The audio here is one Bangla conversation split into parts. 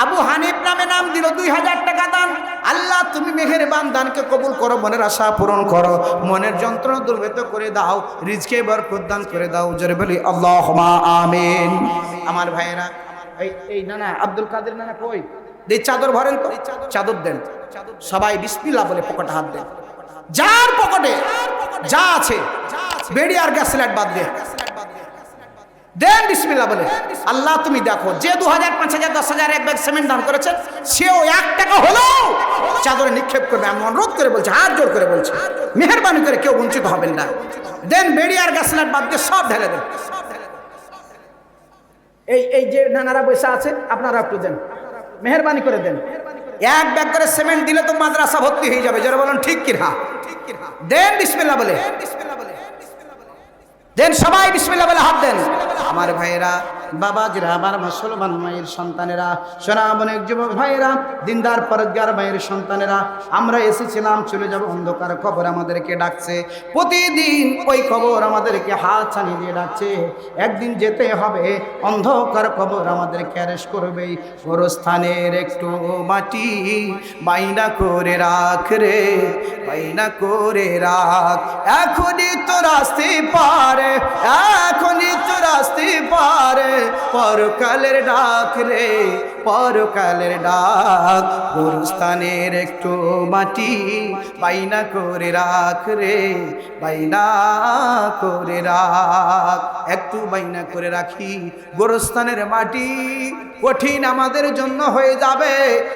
আবু হানিফ নামে নাম দিল, 2000 টাকা দান। আল্লাহ তুমি মেহেরবান, দানকে কবুল করো, মনের আশা পূরণ করো, মনের যন্ত্রণা দূরীভূত করে দাও, রিজকে বরকত দান করে দাও। জোরে বলি আল্লাহুম্মা আমিন। আমার ভাইয়েরা, এই না আব্দুল কাদের না কই এই চাদর ভরেন তো, চাদর দেন সবাই, বিসমিল্লাহ বলে পকেটে হাত দেন। যার পকেটে যা আছে, বেড়ি আর গ্যাস লাইট বাদ দিয়ে দেন বিসমিল্লাহ বলে। আল্লাহ তুমি দেখো, যে 2000, 5000, 10,000 এক ব্যাগ সিমেন্ট দান করেছেন, সেও 1 টাকা হলো চাদরে নিক্ষেপ করবে। আমি অনুরোধ করে বলছি, হাত জোর করে বলছি, মেহেরবানি করে কেউ বঞ্চিত হবেন না। দেন, বেড়ি আর গ্যাস লাইট বাদ দিয়ে সব ঢেলে দেন। এই যে নানারা বসে আছে, আপনারা একটু দেন, মেহেরবানি করে দেন। 1 ব্যাগ করে সিমেন্ট দিলে তো মাদ্রাসা ভর্তি হয়ে যাবে। যারা বলেন ঠিক কিনা, দেন বিসমিল্লাহ বলে দেন, সবাই বিসমিল্লাহ বলে হাত দেন। আমার ভাইয়েরা, বাবাজিরা, আমার মুসলমান মায়ের সন্তানেরা, সোনাম অনেক যুবক ভাইয়েরা, দিনদার পরদগার মায়ের সন্তানেরা, আমরা এসেছিলাম, চলে যাব অন্ধকার কবর আমাদেরকে ডাকছে। প্রতিদিন ওই কবর আমাদেরকে হাত ছানিয়ে দিয়ে ডাকছে। একদিন যেতে হবে, অন্ধকার কবর আমাদেরকে অ্যারেস্ট করবে। গোরস্থানের একটু মাটি বাইনা করে রাখ রে, বাইনা করে রাখ, এখনই তো রাস্তে পারে, এখনই তো রাস্তে পারে, পরকালের ডাক রে, পরকালের ডাক। গোরস্থানের একটু মাটি বাইনা করে রাখ রে, বাইনা করে রাখ, একটু বাইনা করে রাখি। গোরস্থানের মাটি কঠিন আমাদের জন্য হয়ে যাবে,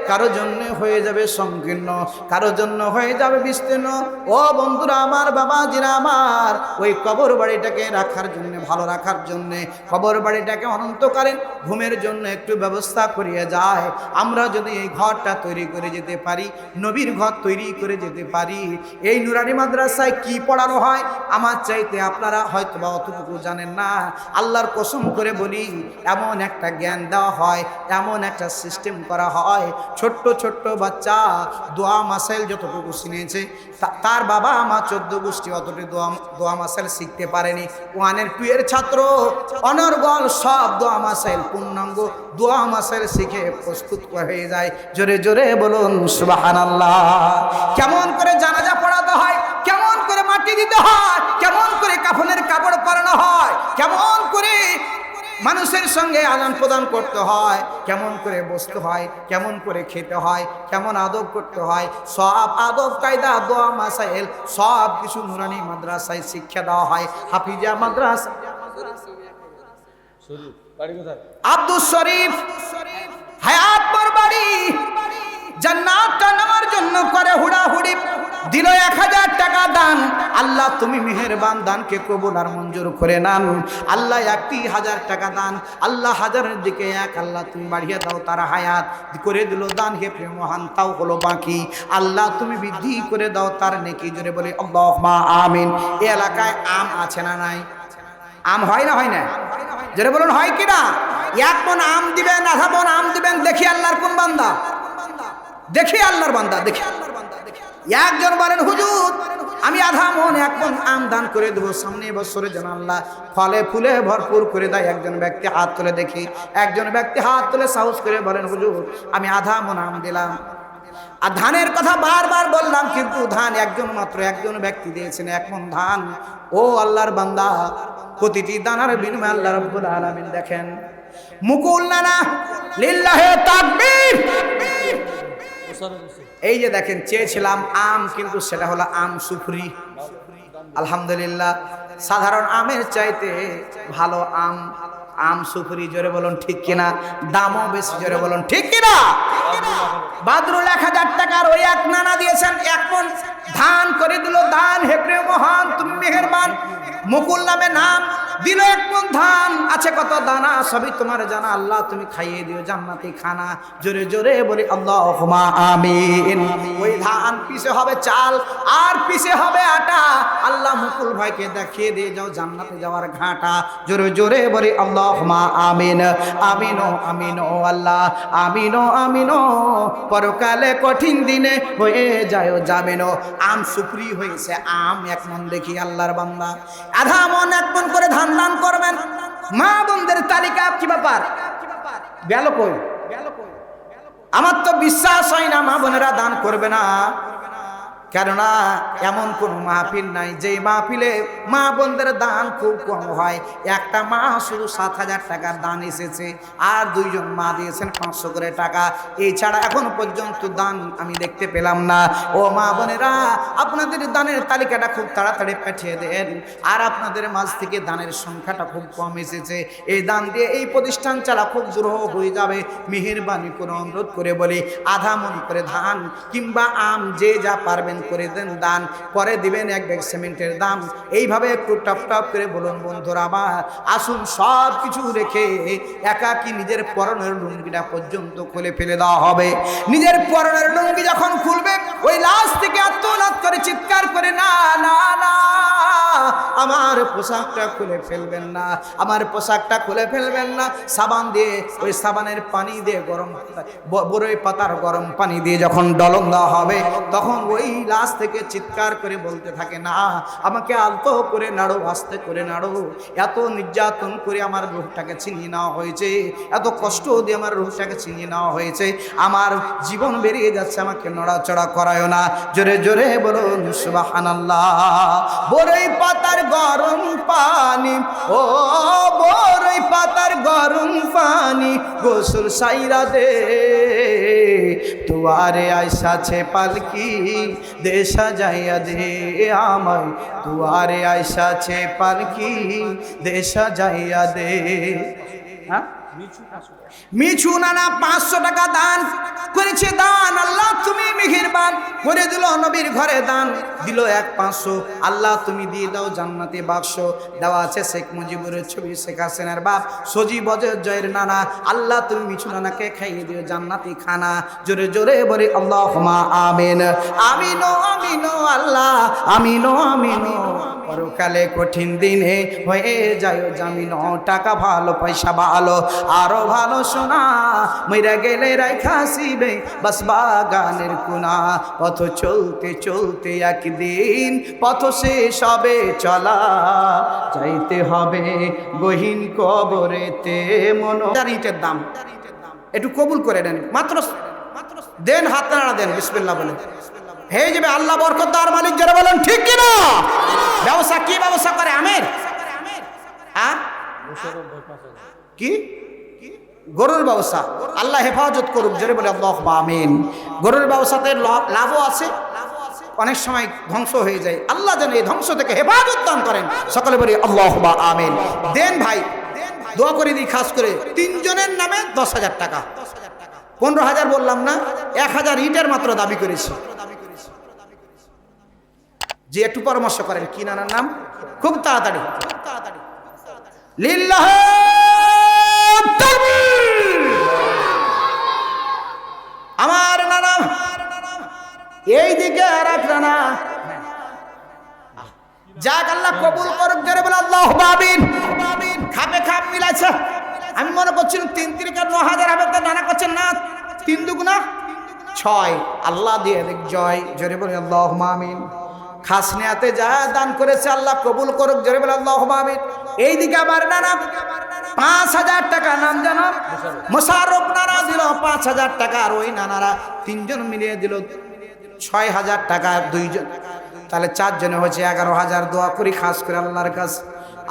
কারো জন্য হয়ে যাবে সংকীর্ণ, কারো জন্য হয়ে যাবে বিস্তীর্ণ। ও বন্ধুরা আমার, বাবাজিরা আমার, ওই কবর বাড়িটাকে রাখার জন্য, ভালো রাখার জন্য, কবর বাড়িটাকে অনন্তকালীন ঘুমের জন্য একটু ব্যবস্থা করিয়ে যায়। আমরা যদি এই ঘরটা তৈরি করে যেতে পারি, নবীর ঘর তৈরি করে যেতে পারি। এই নুরানি মাদ্রাসায় কি পড়ানো হয় আমার চাইতে আপনারা হয়তো বা অতটুকু জানেন না। আল্লাহর কসম করে বলি, এমন একটা জ্ঞান দেওয়া হয়, এমন একটা সিস্টেম করা হয়, ছোট্ট ছোট্ট বাচ্চা দোয়া মাসাইল যতটুকু শুনেছে, তার বাবা মা 14 গোষ্ঠী অতটুকু দোয়া মাসাইল শিখতে পারেনি। 1 আর 2 এর ছাত্র অনর্গল সব দোয়া মাসাইল, পূর্ণাঙ্গ দোয়া মাসাইল শিখে প্রস্তুত হয়ে যায়। জোরে জোরে বলুন সুবহানাল্লাহ। কেমন করে জানাজা পড়াতে হয়, কেমন করে মাটি দিতে হয়, কেমন করে কাফনের কাপড় পরানো হয়, কেমন করে মানুষের সঙ্গে আদান প্রদান করতে হয়, কেমন করে বসতে হয়, কেমন করে খেতে হয়, কেমন আদব করতে হয়, সব আদব কায়দা দোয়া মাসাইল সব কিছু নুরানি মাদ্রাসায় শিক্ষা দেওয়া হয়। হাফিজা মাদ্রাসা আব্দুল শরীফ হায়াতপুর বাড়ি, জান্নাতটা নেওয়ার জন্য করে হুড়াহুড়ি, দিল 1000 টাকা দান। আল্লাহ তুমি মেহেরবান, দানকে কবুল আর মঞ্জুর করে নান। আল্লাহ 1000 টাকা দান, আল্লাহ 1000-এর দিকে 1, আল্লাহ তুমি বাড়িয়ে দাও, তার হায়াত করে দিল দান। হে প্রিয় মহান, তাও হলো বাকি, আল্লাহ তুমি বৃদ্ধি করে দাও তার নেকি। জোরে বলি আল্লাহুম্মা আমিন। এই এলাকায় আম আছে না নাই? আম হয় না, হয় না? জোরে বলুন হয় কি না? 1 মণ আম দিবেন, আধা মণ আম দিবেন, দেখি আল্লাহর কোন বান্দা, দেখি আল্লাহর বান্দা, দেখি। একজন বলেন হুজুর আমি আধা মণ 1 মণ আম দান করে দেবো, সামনে বছরে যেন আল্লাহ ফলে ফুলে ভরপুর করে দেয়। একজন ব্যক্তি হাত তুলে দেখি, একজন ব্যক্তি হাত তুলে সাহস করে বলেন হুজুর আমি আধা মণ আম দিলাম। আর ধানের কথা বারবার বললাম, কিন্তু ধান একজন মাত্র একজন ব্যক্তি দিয়েছেন 1 মণ ধান। ও আল্লাহর বান্দা, প্রতিটি দানার বিনিময়ে আল্লাহ রাব্বুল আলামিন দেখেন। মুকুল নানা লিল্লাহে তাকবীর। এই যে দেখেন, চেয়েছিলাম আম, কিন্তু সেটা হলো আম সুফরি। আলহামদুলিল্লাহ, সাধারণ আমের চাইতে ভালো আম, আম সুফরি। জোরে বলুন ঠিক কিনা? দামও বেশি। জোরে বলুন ঠিক কিনা? বাদরুল 1000 টাকার ওই 1 নানা দিয়েছেন, 1 মণ ধান করে দিল দান। হে প্রিয় মহান, তুমি মেহেরবান। মুকুল নামে নাম দিল 1 মণ ধান, আছে কত দানা সবই তোমার জানা। আল্লাহ তুমি খাইয়ে দিও জান্নাতি খানা। জোরে জোরে বলি আল্লাহুম্মা আমিন। ওই ধান পিছে হবে চাল আর পিছে হবে আটা। আল্লাহ মুকুল ভাইকে দেখিয়ে দিয়ে যাও জান্নাতে যাওয়ার ঘাটা। জোরে জোরে বলি আল্লাহুম্মা আমিন। আমিনো আমিনো আল্লাহ, আমিনো আমিনো, পরকালে কঠিন দিনে হয়ে যায় জামিনো। আম সুপ্রি হয়েছে আম 1 মণ, দেখি আল্লাহর বান্দা আধা মণ 1 মণ করে ধান দান করবেন। মা বোনদের তালিকা কি ব্যাপার? গেল কই? আমার তো বিশ্বাস হয় না মা বোনেরা দান করবে না, কেননা এমন কোন মাহফিল নাই যেই মাহফিলে মা বোনদের দান খুব কম হয়। একটা মা শুধু 7,000 টাকার দান এসেছে, আর 2 জন মা দিয়েছেন 500 করে টাকা। এছাড়া এখন পর্যন্ত দান আমি দেখতে পেলাম না। ও মা বোনেরা, আপনাদের দানের তালিকাটা খুব তাড়াতাড়ি পাঠিয়ে দেন। আর আপনাদের মাঝ থেকে দানের সংখ্যাটা খুব কম এসেছে, এই দান দিয়ে এই প্রতিষ্ঠান চালা খুব দুরূহ হয়ে যাবে। মেহেরবানি করে অনুরোধ করে বলি, আধা মন করে ধান কিংবা আম যে যা পারবেন করে দেন দান, পরে দিবেন 1 ব্যাগ সিমেন্টের দাম। এইভাবে একটু টপ টপ করে বলুন বন্ধুরা আমার, আসুন সব কিছু রেখে একাকি নিজের পরনের লুঙ্গিটা পর্যন্ত খুলে ফেলে দেওয়া হবে। নিজের পরনের লুঙ্গি যখন খুলবে, ওই লাশ থেকে আত্মনাদ করে চিৎকার করে, না না না, আমার পোশাকটা খুলে ফেলবেন না, আমার পোশাকটা খুলে ফেলবেন না। সাবান দিয়ে, ওই সাবানের পানি দিয়ে, গরম বড়ই পাতার গরম পানি দিয়ে যখন ডলন দেওয়া হবে, তখন ওই লাশ থেকে চিৎকার করে বলতে থাকে, না আমাকে আলতো করে নাড়ো, আস্তে করে নাড়ো। এত নির্যাতন করে আমার রূহটাকে ছিনিয়ে নেওয়া হয়েছে, এত কষ্ট দিয়ে আমার রূহটাকে ছিনিয়ে নেওয়া হয়েছে, আমার জীবন বেরিয়ে যাচ্ছে, আমাকে নড়াচড়া করায়ও না। জোরে জোরে বলুন সুবহানাল্লাহ। বড়ই পাতার গরম পানি, ও বড়ই পাতার গরম পানি, গোসল সাইরা দে, দুয়ারে আইসাছে পালকি, দে সাজাইয়া দে আমায়, দুয়ারে আইসাছে পালকি, দে সাজাইয়া দে। হ্যাঁ, মিছু নানা 500 টাকা দান করেছে। দান আল্লাহ তুমি মেহেরবান করে দিল, নবীর ঘরে দান দিল 1-500। আল্লাহ তুমি দিয়ে দাও জান্নাতি বাক্স। দেওয়া আছে শেখ মুজিবুরের ছবি, শেখ হাসিনার বাপ সজীব জয়ের নানা। আল্লাহ তুমি মিছু নানাকে খাইয়ে দিও জান্নাতি খানা। জোরে জোরে বলে আল্লাহুম্মা আমিন। আমিন আমিন আল্লাহ, আমিন আমিন। পরকালে কঠিন দিনে হয়ে যায় জামিন, টাকা ভালো পয়সা ভালো আরো ভালো সোনা, মইরা গেলে রাইখা আসিবে বাস বাগানের কোনা। পথ চলতে চলতে একদিন পথ শেষ হবে চলা, যাইতে হবে গহীন কবরেতে মন। ইটের দাম একটু কবুল করে নেন, মাত্র দেন, হাত নাড়া দেন, বিসমিল্লাহ বলে হয়ে যাবে। আল্লাহ বরকতদার মালিক যারা বলেন ঠিক কিনা? ব্যবসা কি ব্যবসা করে আমের? কি গরুর ব্যবসা? আল্লাহ হেফাজত করুক, জোরে বলে আল্লাহুম্মা আমিন। গরুর ব্যবসাতে লাভও আছে, অনেক সময় ধ্বংস হয়ে যায়। আল্লাহ যেন এই ধ্বংস থেকে হেফাজত দান করেন, সকলে বলি আল্লাহুম্মা আমিন। দেন ভাই, দোয়া করে দিই খাস করে 3 জনের নামে 10,000 টাকা। 15,000 বললাম না, 1,000 ইটের মাত্র দাবি করেছি। যে একটু পরামর্শ করেন, কি নানার নাম? খুব তাড়াতাড়ি লিল্লাহ তাকবীর। আমার নানা এই দিকে আর এক নানা, যাক আল্লাহ কবুল করুক, জোরে বলে আল্লাহুম্মা আমিন। খাপে খাপ মিলাইছে। আমি মনে করছিলাম 3 3 9,000 হবে, তো নানা করছেন না, 3 দুগুণা 6। আল্লাহ দিয়ে দেখ জয়, জোরে বলে আল্লাহুম্মা আমিন। খাস নিয়াতে যা দান করেছে আল্লাহ কবুল করুক, জোরে বলে আল্লাহুম্মা আমিন। এইদিকে আবার নানা 5,000 টাকা, নাম জানো মোশাররফ নানা দিল 5,000 টাকা, আর ওই নানারা 3 জন মিলিয়ে দিল 6,000 টাকা, 2 জন, তাহলে 4 জনে হচ্ছে 11,000। দোয়া করি খাস করে আল্লাহর কাছে,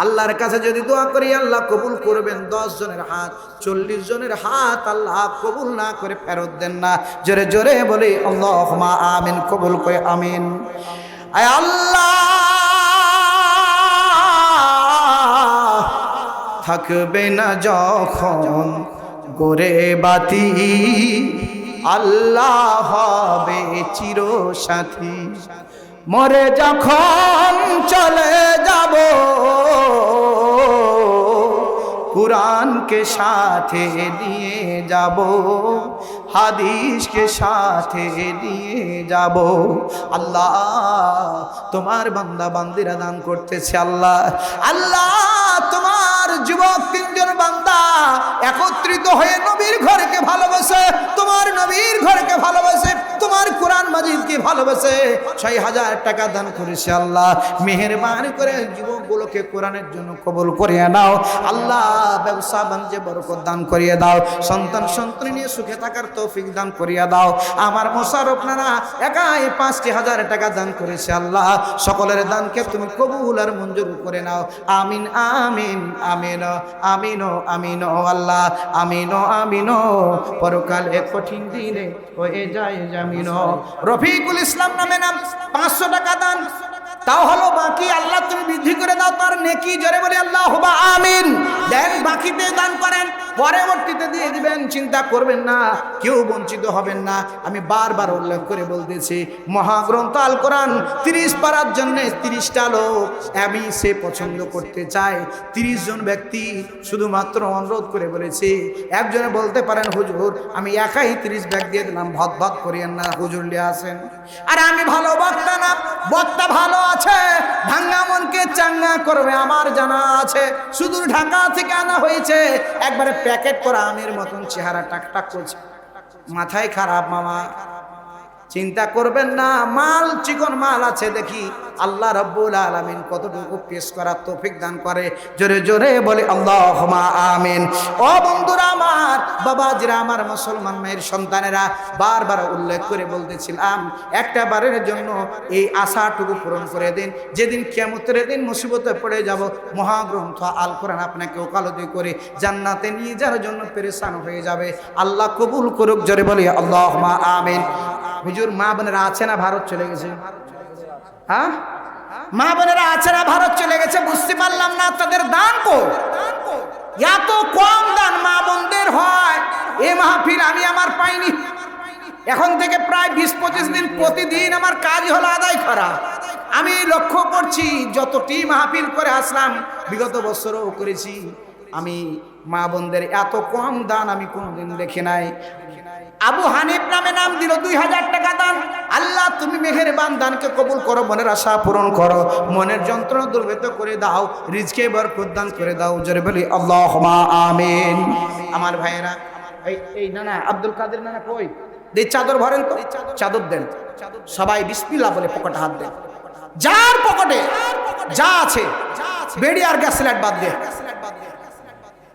আল্লাহর কাছে যদি দোয়া করি আল্লাহ কবুল করবেন। 10 জনের হাত, 40 জনের হাত আল্লাহ কবুল না করে ফেরত দেন না। জোরে জোরে বলি আল্লাহুম্মা আমিন, কবুল করে আমিন। আয় আল্লাহ, থাকবে না যখন গোরে বাতি, আল্লাহ হবে চিরসাথী। মরে যখন চলে যাব, কুরআনকে সাথে নিয়ে যাব, হাদিসকে সাথে নিয়ে যাব। আল্লাহ তোমার বান্দা বান্দিরা দান করতেছে, আল্লাহ আল্লাহ তোমার যুবক 3 জন বান্দা একত্রিত হয়ে নবীর ঘরকে ভালোবাসে, তোমার নবীর ঘরকে ভালোবাসে, তোমার কোরআন মাজিদকে ভালোবাসে। 6,000 টাকা দান করেছে। আল্লাহ মেহেরবানি করে যুবকগুলোকে কোরআনের জন্য কবুল করিয়ে নাও। আল্লাহ ব্যবসা বাণিজ্যে বরকত দান করিয়ে দাও। সন্তান নিয়ে সুখে থাকার তৌফিক দান করিয়ে দাও। আমার মোশাররফ নানা একাই 5,000 টাকা দান করেছে। আল্লাহ সকলের দানকে তুমি কবুল আর মঞ্জুর করে নাও। আমিন আমিন আমিন আমিন আমিন আল্লাহ আমিন আমিন। পরকালে কঠিন দিনে হয়ে যায় জামিন। রফিকুল ইসলাম নামে নাম 500 টাকা দান, তাও হলো বাকি। আল্লাহ তুমি বৃদ্ধি করে দাও তার নেকি। জোরে বলি আল্লাহুম্মা আমিন। দেন বাকিতে দান করেন, পরবর্তীতে দিয়ে দিবেন, চিন্তা করবেন না, কেউ বঞ্চিত হবেন না। আমি বারবার উল্লেখ করে বলতেছি, মহাগ্রন্থ আল কোরআন 30 পারার জন্য 30টা লোক আমি সে পছন্দ করতে চাই। 30 জন ব্যক্তি শুধুমাত্র অনুরোধ করে বলেছি। একজনে বলতে পারেন হুজুর আমি একাই 30 ব্যাগ দিয়ে দিলাম, ভদ করিয়েন না, হুজুর লিয়ে আসেন। আর আমি ভালো বক্তা না, বক্তা ভালো আছে, ভাঙ্গা মনকে চাঙ্গা করবে আমার জানা আছে। শুধু ঢাকা থেকে আনা হয়েছে, একবারে প্যাকেট করা আমের মতন চেহারা টাকটাক করছে, মাথায় খারাপ মামা। চিন্তা করবেন না, মাল চিকন মাল আছে। দেখি আল্লাহ রাব্বুল আলামিন কতটুকু পেশ করার তৌফিক দান করে। জোরে জোরে বলে আল্লাহুম্মা আমিন। ও বন্ধুরা আমার, বাবাজিরা আমার, মুসলমান মায়ের সন্তানেরা, বারবার উল্লেখ করে বলতেছিলাম একটা বারের জন্য এই আশাটুকু পূরণ করে দিন। যেদিন কিয়ামতের দিন মুসিবতে পড়ে যাব, মহাগ্রন্থ আল কোরআন আপনাকে ওকালতি করে জান্নাতে নিয়ে যাওয়ার জন্য পেরেশান হয়ে যাবে। আল্লাহ কবুল করুক। জোরে বলি আল্লাহুম্মা আমিন। হুজুর মা বোনেরা আছে না ভারত চলে গেছে? হ্যাঁ, মা বোনেরা আছে না ভারত চলে গেছে? বুঝতে পারলাম না তাদের দান কো এত কম দান মা বোনদের হয়। এ মাহফিল আমি আমার পাইনি। এখন থেকে প্রায় 20-25 দিন প্রতিদিন আমার কাজ হলো আদায় করা। আমি লক্ষ্য করছি যতটি মাহফিল করে আসলাম, বিগত বছরও করেছি, আমি মা বোনদের এত কম দান আমি কোনোদিন দেখি নাই। আবু হানিফ নামে নাম দিল 2,000 টাকা দান। আল্লাহ তুমি মেহেরবান, দানকে কবুল করো, মনের আশা পূরণ করো, মনের যন্ত্রণা দূরীভূত করে দাও, রিজকে বরকত দান করে দাও। জোরে বলি আল্লাহুম্মা আমিন। আমার ভাইয়েরা, এই নানা আব্দুল কাদের নানা কই? এই চাদর ভরেন তো, চাদর দেন। সবাই বিসমিল্লাহ বলে পকেটে হাত দেন। যার পকেটে যা আছে, বেড়ি আর গ্যাস লাইট বাদ দিয়ে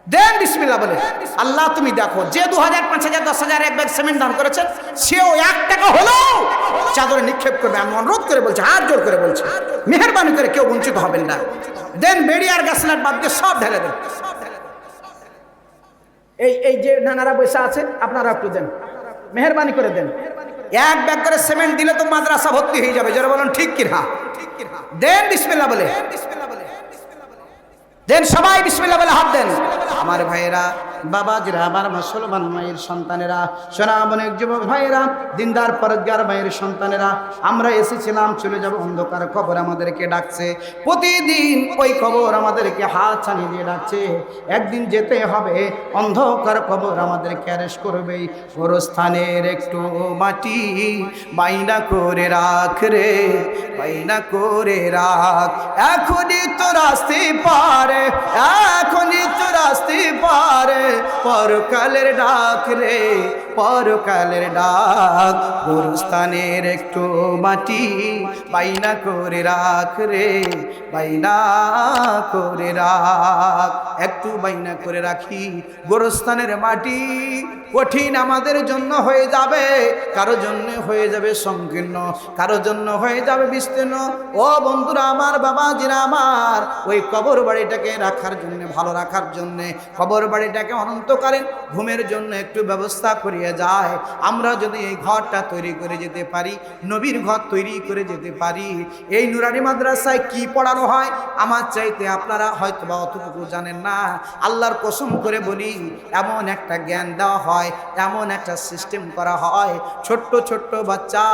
দেন বিসমিল্লাহ বলে। আল্লাহ তুমি দেখো, যে 2,000, 5,000, 10,000 এক ব্যাগ সিমেন্ট দান করেছেন, সেও 1 টাকা হলো চাদরে নিক্ষেপ করবে। আমি অনুরোধ করে বলছি, হাত জোর করে বলছি, মেহেরবানি করে কেউ বঞ্চিত হবেন না। দেন বেড়ি আর গ্যাস লাইট বাদ দিয়ে সব ঢেলে দেন। এই যে নানারা বসে আছে, আপনারা একটু দেন, মেহেরবানি করে দেন। 1 ব্যাগ করে সিমেন্ট দিলে তো মাদ্রাসা ভর্তি হয়ে যাবে। যারা বলেন ঠিক কি না? দেন বিসমিল্লাহ বলে দেন, সবাই বিসমিল্লাহ বলে হাত দেন। আমার ভাইয়েরা, বাবাজিরা, আমার মুসলমান মায়ের সন্তানেরা, সোনামণিক যুবক ভাইয়েরা, দিনদার পরহেজগার মায়ের সন্তানেরা, আমরা এসেছিলাম, চলে যাব অন্ধকার কবর আমাদেরকে ডাকছে। প্রতিদিন ওই কবর আমাদেরকে হাত ছানিয়ে দিয়ে ডাকছে। একদিন যেতে হবে, অন্ধকার কবর আমাদেরকে অ্যারেস্ট করবে। গোরস্থানের একটু মাটি বাইনা করে রাখ রে, বাইনা করে রাখ, এখনই তো রাস্তে পারে, এখনই তো রাস্তে পারে, পরকালের ডাক রে, পরকালের ডাক। গোরস্থানের একটু মাটি বাইনা করে রাখ রে, বাইনা করে রাখ, একটু বাইনা করে রাখি। গোরস্থানের মাটি কঠিন আমাদের জন্য হয়ে যাবে, কারো জন্য হয়ে যাবে সংকীর্ণ, কারো জন্য হয়ে যাবে বিস্তীর্ণ। ও বন্ধুরা আমার, বাবাজিরা আমার, ওই কবর বাড়িটাকে রাখার জন্য, ভালো রাখার জন্য, কবর বাড়িটাকে অনন্তকালীন ঘুমের জন্য একটু ব্যবস্থা করিয়ে যায়। আমরা যদি এই ঘরটা তৈরি করে যেতে পারি, নবীর ঘর তৈরি করে যেতে পারি। এই নুরানি মাদ্রাসায় কি পড়ানো হয় আমার চাইতে আপনারা হয়তো বা অতটুকু জানেন না। আল্লাহর কসম করে বলি, এমন একটা জ্ঞান দেওয়া হয়, এমন একটা সিস্টেম করা হয়, ছোট্ট ছোট্ট বাচ্চা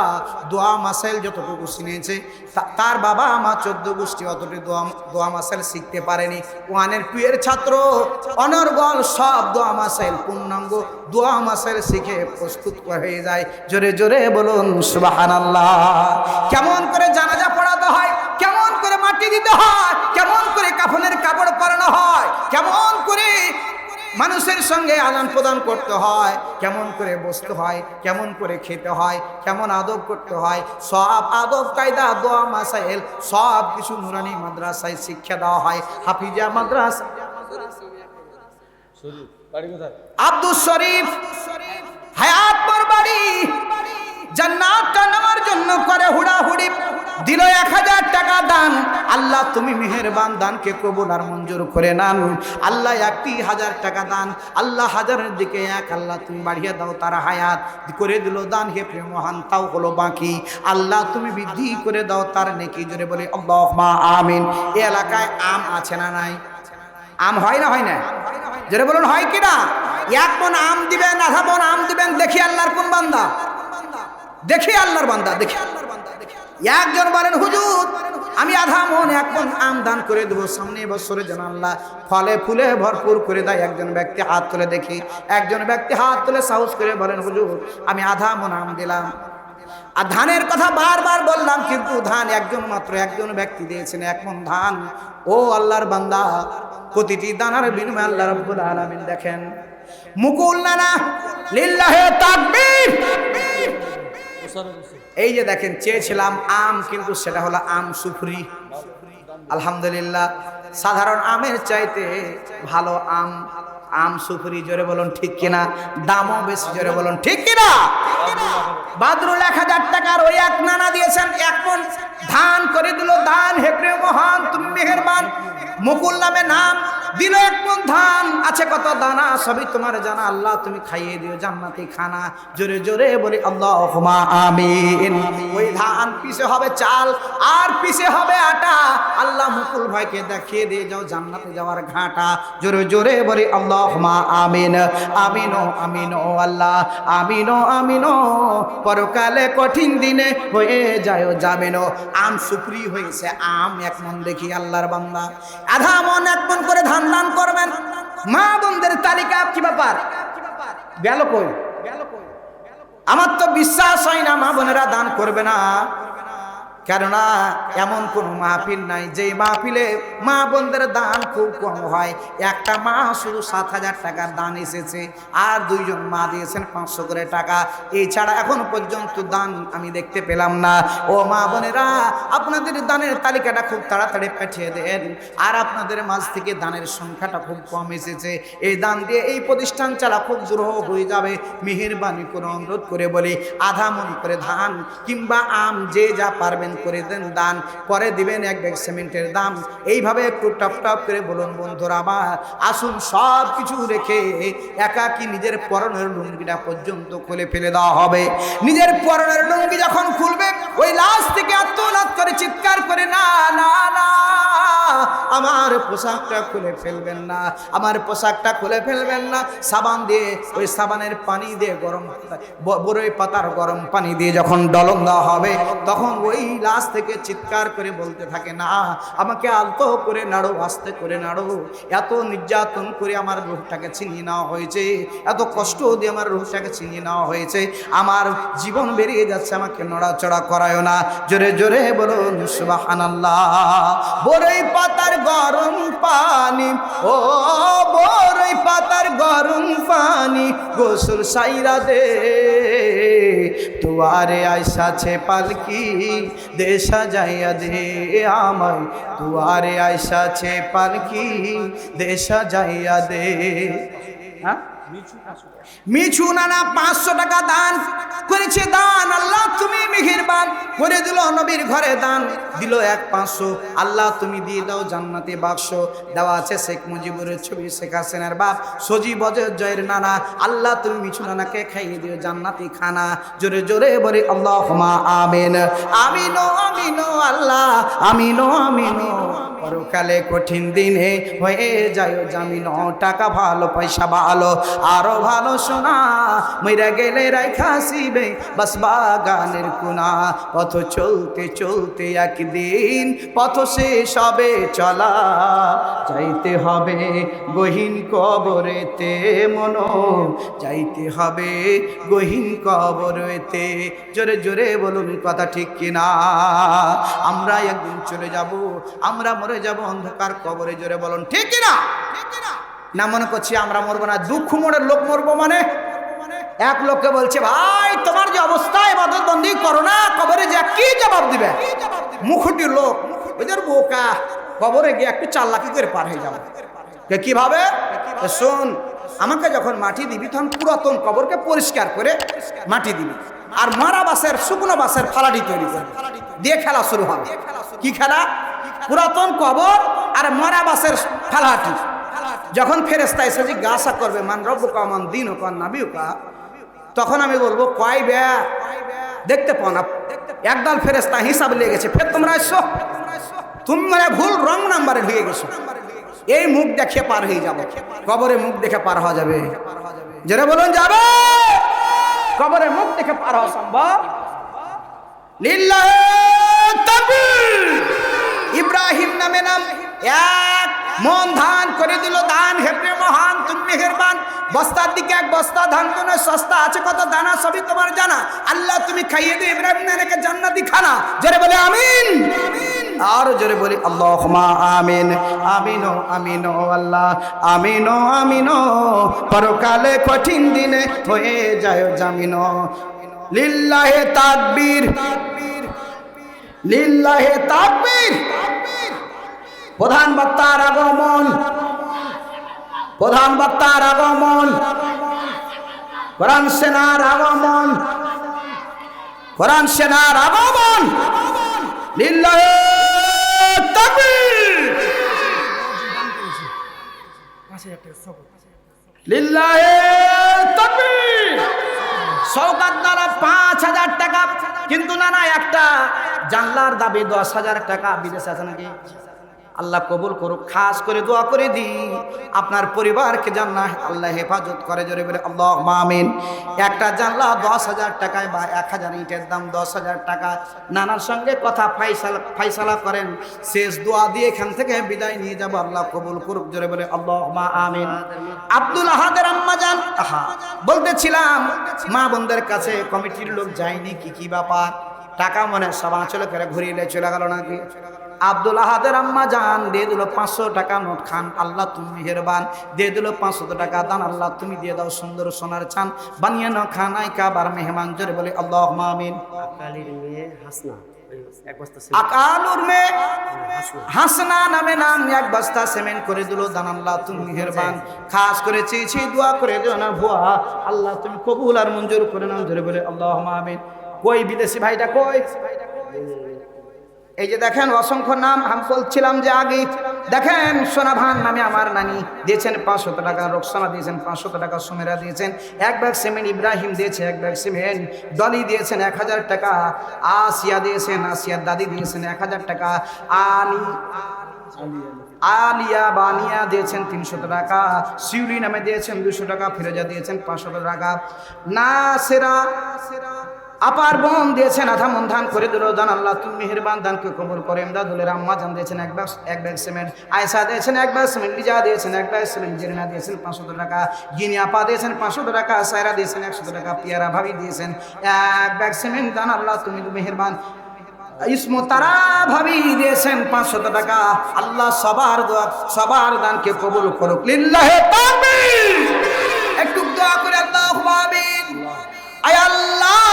দোয়া মাসাইল যতটুকু শিখেছে, তার বাবা আমার 14 গোষ্ঠী অতটুকু দোয়া মাসাইল শিখতে পারেনি। 1 এর 2 এর ছাত্র অনর্গল সব দোয়া মাসাইল, পূর্ণাঙ্গ দোয়া মাসাইল শিখে প্রস্তুত হয়ে যায়। জোরে জোরে বলুন সুবহানাল্লাহ। কেমন করে জানাজা পড়াতে হয়, কেমন করে মাটি দিতে হয়, কেমন করে কাফনের কাপড় পরানো হয়, কেমন করে মানুষের সঙ্গে আদান প্রদান করতে হয়, কেমন করে বসতে হয়, কেমন করে খেতে হয়, কেমন আদব করতে হয়, সব আদব কায়দা দোয়া মাসাইল সব কিছু নুরানি মাদ্রাসায় শিক্ষা দেওয়া হয়। হাফিজা মাদ্রাসা আব্দুল শরীফ হায়াতপুর বাড়ি, জান্নাতটা নেওয়ার জন্য করে হুড়াহুড়ি, দিল 1000 টাকা দান। আল্লাহ তুমি মেহেরবান, দানকে কবুল আর মঞ্জুর করে নান। আল্লাহ 1000 টাকা দান, আল্লাহ হাজারের দিকে 1, আল্লাহ তুমি বাড়িয়ে দাও তার হায়াত, করে দিল দান। হে প্রিয় মহান, তাও হলো বাকি, আল্লাহ তুমি বৃদ্ধি করে দাও তার নেকি। জোরে বলি আল্লাহুম্মা আমিন। এই এলাকায় আম আছে না নাই? আম হয় না হয় না? জোরে বলুন হয় কি না? 1 মণ আম দিবেন, আধা মণ আম দিবেন, দেখি আল্লাহর কোন বান্দা, দেখি আল্লাহর বান্দা, দেখি। একজন বলেন হুজুর আমি আধা মণ 1 মণ আম দান করে দেবো, সামনে বছরে যেন আল্লাহ ফলে ফুলে ভরপুর করে দেয়। একজন ব্যক্তি হাত তুলে দেখি, একজন ব্যক্তি হাত তুলে সাহস করে বলেন হুজুর আমি আধা মণ আম দিলাম। আর ধানের কথা বারবার বললাম, কিন্তু ধান একজন মাত্র একজন ব্যক্তি দিয়েছেন 1 মণ ধান। ও আল্লাহর বান্দা, প্রতিটি দানার বিনিময়ে আল্লাহ রাব্বুল আলামিন দেখেন। মুকুল নানা লিল্লাহে তাকবীর। এই যে দেখেন, চেয়েছিলাম আম, কিন্তু সেটা হলো আম সুফরি। আলহামদুলিল্লাহ, সাধারণ আমের চাইতে ভালো আম, আম সুফরি। জোরে বলুন ঠিক কিনা? দামও বেশি। জোরে বলুন ঠিক কিনা? বাদরুল 1000 টাকার ওই 1 নানা দিয়েছেন, 1 মণ ধান করে দিল দান। হে প্রিয় মহান, তুমি মেহেরবান। মুকুল নামে নাম, দিল 1 মণ ধান। আছে কত দানা সবই তোমার জানা, আল্লাহ তুমি খাইয়ে দিও জান্নাতি খানা। জোরে জোরে বলি আল্লাহুম্মা আমিন। ওই ধান পিছে হবে চাল আর পিছে হবে আটা। আল্লাহ মুকুল ভাইকে দেখিয়ে দিয়ে যাও জান্নাতে যাওয়ার ঘাটা। জোরে জোরে বলি আল্লাহুম্মা আমিন। আমিনো আমিনো আল্লাহ, আমিনো আমিনো। পরকালে কঠিন দিনে হয়ে যায় জামিনো। আম সুপ্রি হয়েছে আম 1 মণ, দেখি আল্লাহর বান্দা আধা মণ 1 মণ করে ধান দান করবেন। মা বোনদের তালিকা কি ব্যাপার? গেল কই? আমার তো বিশ্বাস হয় না মা বোনেরা দান করবে না। কেননা এমন কোন মাহফিল নাই যে মাহফিলে মা বোনদের দান খুব কম হয়। একটা মা শুধু 7000 টাকার দান এসেছে, আর 2 জন মা দিয়েছেন 500 করে টাকা। এছাড়া এখন পর্যন্ত দান আমি দেখতে পেলাম না। ও মা বোনেরা, আপনাদের দানের তালিকাটা খুব তাড়াতাড়ি পাঠিয়ে দেন। আর আপনাদের মাঝ থেকে দানের সংখ্যাটা খুব কম এসেছে, এই দান দিয়ে এই প্রতিষ্ঠান চালা খুব দুরূহ হয়ে যাবে। মেহেরবানি করে অনুরোধ করে বলি, আধা মণ করে ধান কিংবা আম যে যা পারবেন করে দেন দান। পরে দিবেন 1 ব্যাগ সিমেন্টের দাম। এইভাবে একটু টপ টপ করে বলুন বন্ধুরা আমার, আসুন সব কিছু রেখে একাকি নিজের পরনের লুঙ্গিটা পর্যন্ত খুলে ফেলে দেওয়া হবে। নিজের পরনের লুঙ্গি যখন খুলবে, ওই লাশ থেকে আত্মনাদ করে চিৎকার করে না না না, আমার পোশাকটা খুলে ফেলবেন না, আমার পোশাকটা খুলে ফেলবেন না। সাবান দিয়ে, ওই সাবানের পানি দিয়ে গরম বড়ই পাতার গরম পানি দিয়ে যখন ডলন দেওয়া হবে, তখন ওই লাশ থেকে চিৎকার করে বলতে থাকে না আমাকে আলতো করে নাড়ো, আস্তে করে নাড়ো। এত নির্যাতন করে আমার রূহটাকে ছিনিয়ে নেওয়া হয়েছে, এত কষ্ট দিয়ে আমার রূহটাকে ছিনিয়ে নেওয়া হয়েছে, আমার জীবন বেরিয়ে যাচ্ছে, আমাকে নড়াচড়া করায় না। জোরে জোরে বলুন সুবহানাল্লাহ। বড়ই পাতার গরম পানি, ও বড়ই পাতার গরম পানি গোসল সাইরা দে, দুয়ারে আইসাছে পালকি দে সাজাইয়া দে আমায়, দুয়ারে আইসাছে পালকি দে সাজাইয়া দে। হ্যাঁ, মিছু নানা 500 টাকা দান করেছে। দান আল্লাহ তুমি মেহেরবান করে দিল, নবীর ঘরে দান দিল 1-500। আল্লাহ তুমি দিয়ে দাও জান্নাতে বাক্স। দেওয়া আছে শেখ মুজিবুরের ছবি, শেখ হাসিনার বাপ সজীব জয়ের নানা। আল্লাহ তুমি মিছু নানাকে খাইয়ে দিও জান্নাতি খানা। জোরে জোরে বলে আল্লাহুম্মা আমিন। আমিনো আমিনো আল্লাহ, আমিনো আমিনো। পরকালে কঠিন দিনে হয়ে যায় জামিন। টাকা ভালো, পয়সা ভালো, আরো ভালো সোনা, মইরা গেলে রাইখা আসিবে বাস বাগানের কোনা। পথ চলতে চলতে একদিন পথ শেষ হবে চলা, যাইতে হবে গহীন কবরেতে মনো, যাইতে হবে গহীন কবরেতে। জোরে জোরে বলুন কথা ঠিক কিনা? আমরা একদিন চলে যাব, আমরা মরে যাব অন্ধকার কবরে। জোরে বলুন ঠিক কিনা? না মনে করছি আমরা মরবো না, দুঃখ মোড়ের লোক মরবো মানে। এক লোককে বলছে, ভাই তোমার যে অবস্থা ইবাদত বন্দি করো না, কবরে যা কি জবাব দিবে? মুখটির লোক ওদের বোকা, কবরে গিয়ে একটু চাল্লাকি করে পার হয়ে যাবে। কিভাবে? শোন, আমাকে যখন মাটি দিবি তখন পুরাতন কবরকে পরিষ্কার করে মাটি দিবি, আর মারা বাসের শুকনো বাসের ফালাডি তৈরি করে দিয়ে খেলা শুরু হবে। কি খেলা? পুরাতন কবর আর মারা বাসের ফালাটি। যখন ফেরেশতা এসে জিজ্ঞাসা করবে মান রব্বুকা মান দীনুকা নাবিয়ুকা, তখন আমি বলবো কয় বে দেখতে পাও না, একদল ফেরেশতা হিসাব লেগে গেছে, ফের তোমরা এসো, তুমি মানে ভুল রং নাম্বারে ঢুকে গেছো। এই মুখ দেখে পার হয়ে যাবে, কবরে মুখ দেখে পার হওয়া যাবে? যারা বলুন যাবে? কবরে মুখ দেখে পার হওয়া সম্ভব? লিল্লাহি তাকবীর। ইব্রাহিম নামে নাম এক মন ধান করে দিল, দান হেপে মহান তুমি মেহেরবান। বস্তার দিকে এক বস্তা ধান তো নয়, সস্তা আছে কত দানা সবই তোমার জানা। আল্লাহ তুমি খাইয়ে দিও ইব্রাহিম নানাকে জান্নাতি খানা। জোরে বলে আমিন, আর জোরে বলি আল্লাহুম্মা আমিন। আমিনো আমিনো আল্লাহ, আমিনো আমিনো, পরকালে কঠিন দিনে হয়ে যায় জামিনো। লিল্লাহি তাকবীর, লিল্লাহি তাকবীর। প্রধান বক্তার আগমন, প্রধান বক্তার আগমন, কোরআন সেনার আগমন, কোরআন সেনার আগমন। লিল্লাহি তাকবীর, লিল্লাহি তাকবীর। সওগাত দ্বারা ৫,০০০ টাকা, কিন্তু না না, একটা জানলার দাবি ১০,০০০ টাকা। বিদেশে আছে নাকি? আল্লাহ কবুল করুক। খাস করে দোয়া করে দিই আপনার পরিবারকে জান্নাত আল্লাহ হেফাজত করে। জোরে বলে আল্লাহুম্মা আমিন। একটা জানলা ১০,০০০ টাকায় বা ১,০০০ ইটের দাম ১০,০০০ টাকা। নানার সঙ্গে কথা ফাইসালা করেন, শেষ দোয়া দিয়ে এখান থেকে বিদায় নিয়ে যাব। আল্লাহ কবুল করুক। জোরে বলে আল্লাহুম্মা আমিন। আব্দুল আহাদের আম্মা জান বলতেছিলাম, মা বোনদের কাছে কমিটির লোক যায়নি, কি ব্যাপার? টাকা মনে সব আঁচলে করে ঘুরিয়ে চলে গেল নাকি? আব্দুল আহাদের আম্মা জান দিয়ে দিল ৫০০ টাকা নোট। খান আল্লাহ তুমি মেহেরবান, দিয়ে দিল ৫০০ টাকা দান। আল্লাহ তুমি দিয়ে দাও সুন্দর সোনার চান বানিয়ে নাও, খানায় কাবার মেহমান। জোরে বলে আল্লাহুম্মা আমিন। আকালুর মেয়ে হাসনা নামে নাম, এক বস্তা সিমেন্ট করে দিল দান। আল্লাহ তুমি মেহেরবান। খাস করে চেয়েছি দোয়া করে দিও না ভুয়া, আল্লাহ তুমি কবুল আর মঞ্জুর করে নাও। জোরে বলে আল্লাহুম্মা আমিন। কই বিদেশি ভাইটা কই? এই যে দেখেন অসংখ্য নাম আমি বলছিলাম যে আগে, দেখেন সোনাভান নামে আমার নানি দিয়েছেন ৫০০ টাকা, রোকসানা দিয়েছেন ৫০০ টাকা, সুমেরা দিয়েছেন ১ ব্যাগ সিমেন্ট, ইব্রাহিম দিয়েছে ১ ব্যাগ সিমেন্ট, ডলি দিয়েছেন ১,০০০ টাকা, আসিয়া দিয়েছেন, আসিয়ার দাদি দিয়েছেন ১,০০০ টাকা, আলিয়া বানিয়া দিয়েছেন ৩০০ টাকা, শিউলি নামে দিয়েছেন ২০০ টাকা, ফিরোজা দিয়েছেন ৫০০ টাকা, নাসেরা আপার বোন দিয়েছেন আধা মন ধান করে দিল দান। আল্লাহ তুমি মেহেরবান, দানকে কবুল করে। এমদাদুলের আম্মা জান দিয়েছেন ১ ব্যাগ সিমেন্ট, আয়েশা দিয়েছেন ১ ব্যাগ সিমেন্ট, লিজা দিয়েছেন ১ ব্যাগ সিমেন্ট, জেরিনা দিয়েছেন ৫০০ টাকা, গিনি আপা দিয়েছেন ৫০০ টাকা, সায়রা দিয়েছেন ১০০ টাকা, পিয়ারা ভাবি দিয়েছেন ১ ব্যাগ সিমেন্ট দান। আল্লাহ তুমি মেহেরবান। ইসমো তারা ভাবি দিয়েছেন ৫০০ টাকা। আল্লাহ সবার দোয়া সবার দানকে কবুল করুক। লিল্লাহি তাকবীর। একটু দোয়া করে আল্লাহুম্মা আমিন। আয় আল্লাহ,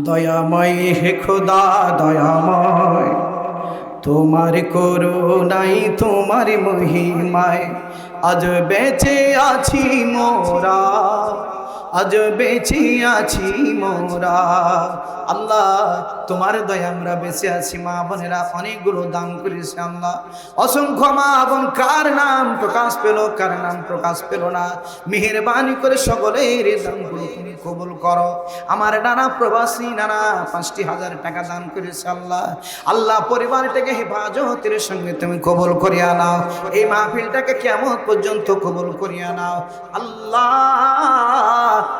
দয়াময় হে খোদা দয়াময়, তোমার করুণায় তোমার মহিমায় আজ বেঁচে আছি মোরা, আজ বেঁচে আছি মোরা। আল্লাহ তোমার দয়া আমরা বেঁচে আছি। মা বোনেরা অনেকগুলো দান করেছে আল্লাহ, অসংখ্য মা বোন কার নাম প্রকাশ পেল কার নাম প্রকাশ পেল না, মেহেরবানি করে সকলের দানগুলো তুমি কবুল করো। আমার নানা প্রবাসী নানা ৫,০০০ টাকা দান করেছে আল্লাহ। আল্লাহ পরিবারটাকে হেফাজতের সঙ্গে তুমি কবুল করিয়া নাও, এই মাহফিলটাকে কিয়ামত পর্যন্ত কবুল করিয়া নাও। আল্লাহ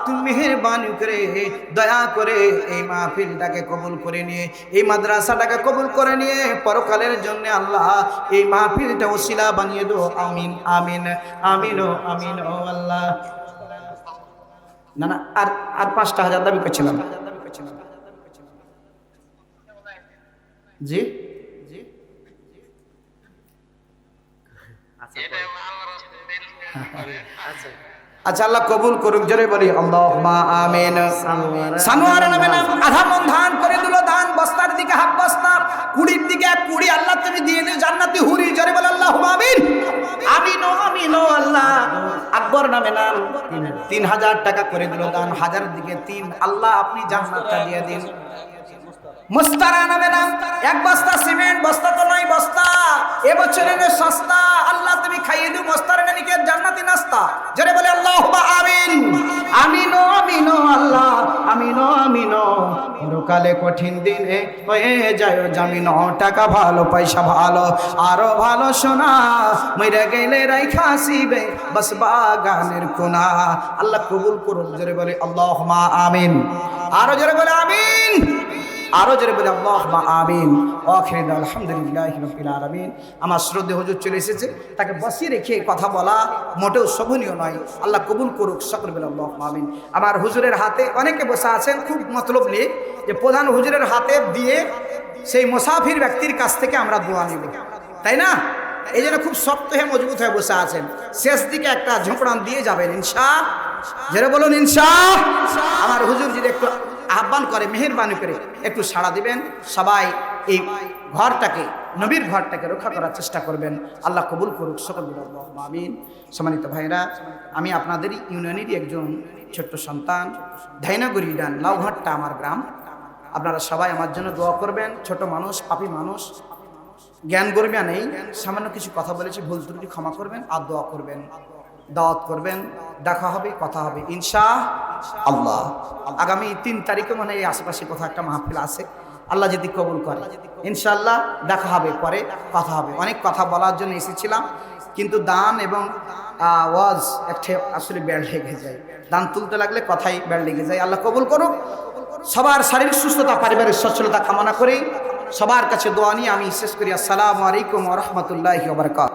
তুমি মেহেরবানি করে দয়া করে এই মাহফিলটাকে কবুল করে নিয়ে, এই মাদ্রাসাটাকে কবুল করে নিয়ে পরকালের জন্য আল্লাহ এই মাহফিলটা ওসিলা বানিয়ে দাও। আমিন আমিন আমিন ও আমিন ও আল্লাহ। না না, আর ৫,০০০ দাবি করছিলাম। জি আচ্ছা, আল্লাহ কবুল করুক, জোরে বলি আল্লাহুম্মা আমিন। সানোয়ার নামে নাম, আধা মন ধান করে দিল দান, বস্তার দিকে হাফ বস্তা, কুড়ির দিকে এক কুড়ি, আল্লাহ তুমি দিয়ে দিও জান্নাতি হুরি, জোরে বলি আল্লাহুম্মা আমিন। আমিন ও আমিন ও আল্লাহ। আকবর নামে নাম, 3000 টাকা করে দিল দান, হাজারের দিকে 3, আল্লাহ আপনি জান্নাতটা দিয়ে দিন। মুস্তারা নামে নাম, এক বস্তা সিমেন্ট, বস্তা তো নয় বস্তা, এবছরের সস্তা, আল্লাহ তুমি খাইয়ে দিও মুস্তারা নানিকে জান্নাতি নাস্তা, জোরে বলে আল্লাহুম্মা আমিন। আমিন ও আমিন ও আল্লাহ, আমিন ও আমিন ও। পরকালে কঠিন দিনে হয়ে যায় জামিন, টাকা ভালো পয়সা ভালো আরো ভালো সোনা, মইরা গেলে রাইখা আসিবে বাস বাগানের কোনা, আল্লাহ কবুল করুন, জোরে বলে আল্লাহুম্মা আমিন। আরো জোরে বলে আমিন, আরো জোরে বলে আল্লাহুম্মা আমিন। আখির আলহামদুলিল্লাহি রাব্বিল আলামিন। আমার শ্রদ্ধেয় হুজুর চলে এসেছে, তাকে বসিয়ে রেখে কথা বলা মোটেও শোভনীয় নয়, আল্লাহ কবুল করুক, সকলে বলে আল্লাহুম্মা আমিন। আমার হুজুরের হাতে অনেকে বসে আছেন, খুব মতলব নিয়ে যে প্রধান হুজুরের হাতে দিয়ে সেই মুসাফির ব্যক্তির কাছ থেকে আমরা দোয়া নিব, তাই না? এই জন্য খুব শক্ত হয়ে মজবুত হয়ে বসে আছেন, শেষ দিকে একটা ঝোঁকড়ান দিয়ে যাবেন ইনশাআল্লাহ, যারা বলুন ইনশাআল্লাহ। আমার হুজুর যদি একটু আহ্বান করে, মেহেরবানি করে একটু সাড়া দিবেন, সবাই এই ঘরটাকে, নবীর ঘরটাকে রক্ষা করার চেষ্টা করবেন, আল্লাহ কবুল করুক, সকল বলে আল্লাহুম্মা আমিন। সম্মানিত ভাইরা, আমি আপনাদেরই ইউনিয়নেরই একজন ছোট্ট সন্তান, ধাইনাগুড়ি ডান, লাউঘাটটা আমার গ্রাম। আপনারা সবাই আমার জন্য দোয়া করবেন। ছোট মানুষ, পাপী মানুষ, জ্ঞান গর্বিয়া নেই, সামান্য কিছু কথা বলেছি, ভুল ত্রুটি ক্ষমা করবেন আর দোয়া করবেন, দাওয়াত করবেন, দেখা হবে, কথা হবে ইনশাআল্লাহ। আগামী 3 তারিখে মানে এই আশেপাশে কোথাও একটা মাহফিল আছে, আল্লাহ যদি কবুল করে ইনশাআল্লাহ দেখা হবে, পরে কথা হবে। অনেক কথা বলার জন্য এসেছিলাম, কিন্তু দান এবং ওয়াজ একটা আসলে বেল লেগে যায়, দান তুলতে লাগলে কথাই বেল লেগে যায়। আল্লাহ কবুল করুক। সবার শারীরিক সুস্থতা, পারিবারিক সচ্ছলতা কামনা করেই সবার কাছে দোয়া নিয়ে আমি শেষ করি। আসসালামু আলাইকুম ওয়া রাহমাতুল্লাহি ওয়া বারাকাতুহু।